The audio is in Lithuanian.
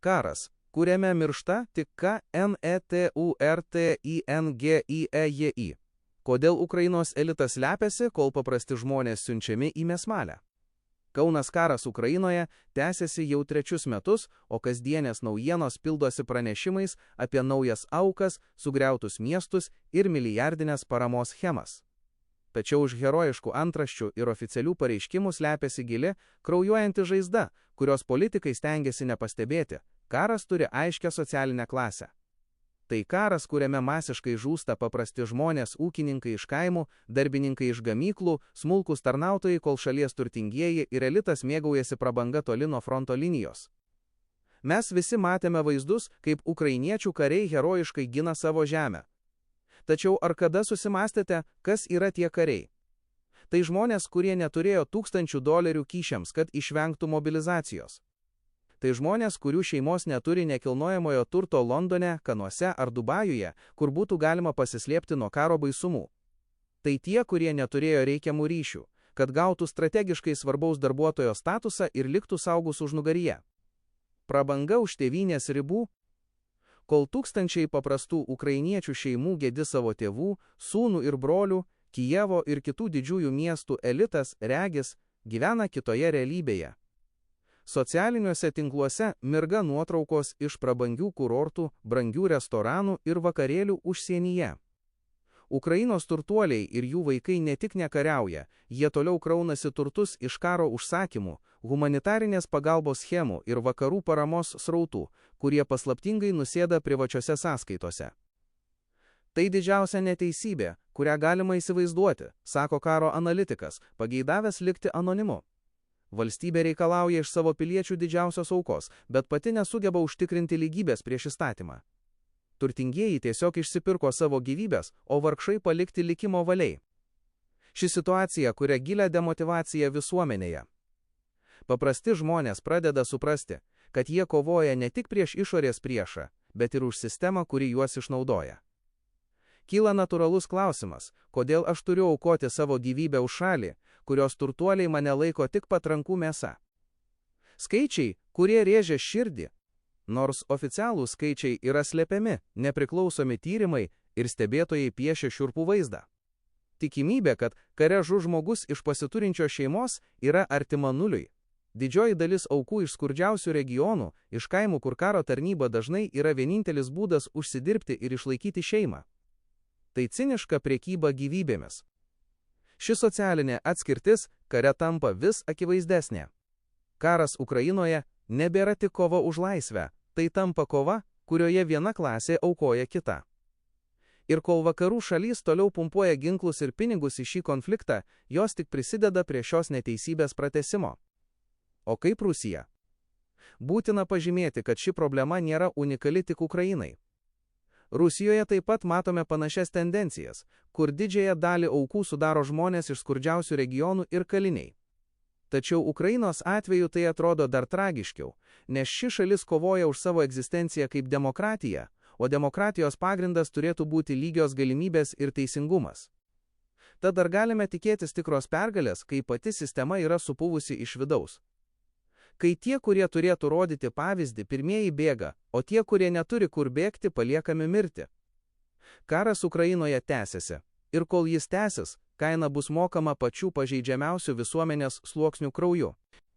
Karas, kuriame miršta tik KNETURTINGIEJI. Kodėl Ukrainos elitas slepiasi, kol paprasti žmonės siunčiami į mėsmalę? Kaunas karas Ukrainoje tęsiasi jau 3 metus, o kasdienės naujienos pildosi pranešimais apie naujas aukas, sugriautus miestus ir milijardinės paramos schemas. Tačiau už herojiškų antraščių ir oficialių pareiškimų slepiasi gili, kraujuojanti žaizda, kurios politikai stengiasi nepastebėti. Karas turi aiškią socialinę klasę. Tai karas, kuriame masiškai žūsta paprasti žmonės, ūkininkai iš kaimų, darbininkai iš gamyklų, smulkūs tarnautojai, kol šalies turtingieji ir elitas mėgaujasi prabanga toli nuo fronto linijos. Mes visi matėme vaizdus, kaip ukrainiečių kariai herojiškai gina savo žemę. Tačiau ar kada susimastėte, kas yra tie kariai? Tai žmonės, kurie neturėjo $1000 kyšiams, kad išvengtų mobilizacijos. Tai žmonės, kurių šeimos neturi nekilnojamojo turto Londone, Kanuose ar Dubajuje, kur būtų galima pasislėpti nuo karo baisumų. Tai tie, kurie neturėjo reikiamų ryšių, kad gautų strategiškai svarbaus darbuotojo statusą ir liktų saugus užnugaryje. Prabanga už tėvynės ribų. Kol tūkstančiai paprastų ukrainiečių šeimų gedi savo tėvų, sūnų ir brolių, Kijevo ir kitų didžiųjų miestų elitas, regis, gyvena kitoje realybėje. Socialiniuose tinkluose mirga nuotraukos iš prabangių kurortų, brangių restoranų ir vakarėlių užsienyje. Ukrainos turtuoliai ir jų vaikai ne tik nekariauja, jie toliau kraunasi turtus iš karo užsakymų, humanitarinės pagalbos schemų ir vakarų paramos srautų, kurie paslaptingai nusėda privačiose sąskaitose. Tai didžiausia neteisybė, kurią galima įsivaizduoti, sako karo analitikas, pageidavęs likti anonimu. Valstybė reikalauja iš savo piliečių didžiausios aukos, bet pati nesugeba užtikrinti lygybės prieš įstatymą. Turtingieji tiesiog išsipirko savo gyvybės, o vargšai palikti likimo valiai. Ši situacija kuria gilią demotyvaciją visuomenėje. Paprasti žmonės pradeda suprasti, kad jie kovoja ne tik prieš išorės priešą, bet ir už sistemą, kuri juos išnaudoja. Kyla natūralus klausimas, kodėl aš turiu aukoti savo gyvybę už šalį, kurios turtuoliai mane laiko tik patrankų mėsa. Skaičiai, kurie rėžia širdį, nors oficialūs skaičiai yra slepiami, nepriklausomi tyrimai ir stebėtojai piešia šiurpų vaizdą. Tikimybė, kad kare žus žmogus iš pasiturinčios šeimos yra artima nuliui. Didžioji dalis aukų iš skurdžiausių regionų, iš kaimų, kur karo tarnyba dažnai yra vienintelis būdas užsidirbti ir išlaikyti šeimą. Tai ciniška prekyba gyvybėmis. Ši socialinė atskirtis kare tampa vis akivaizdesnė. Karas Ukrainoje nebėra tik kova už laisvę, tai tampa kova, kurioje viena klasė aukoja kitą. Ir kol vakarų šalys toliau pumpuoja ginklus ir pinigus į šį konfliktą, jos tik prisideda prie šios neteisybės pratęsimo. O kaip Rusija? Būtina pažymėti, kad ši problema nėra unikali tik Ukrainai. Rusijoje taip pat matome panašias tendencijas, kur didžiąją dalį aukų sudaro žmonės iš skurdžiausių regionų ir kaliniai. Tačiau Ukrainos atveju tai atrodo dar tragiškiau, nes ši šalis kovoja už savo egzistenciją kaip demokratija, o demokratijos pagrindas turėtų būti lygios galimybės ir teisingumas. Tad ar galime tikėtis tikros pergalės, kai pati sistema yra supuvusi iš vidaus? Kai tie, kurie turėtų rodyti pavyzdį, pirmieji bėga, o tie, kurie neturi kur bėgti, paliekami mirti. Karas Ukrainoje tęsiasi, ir kol jis tęsis, kaina bus mokama pačių pažeidžiamiausių visuomenės sluoksnių krauju.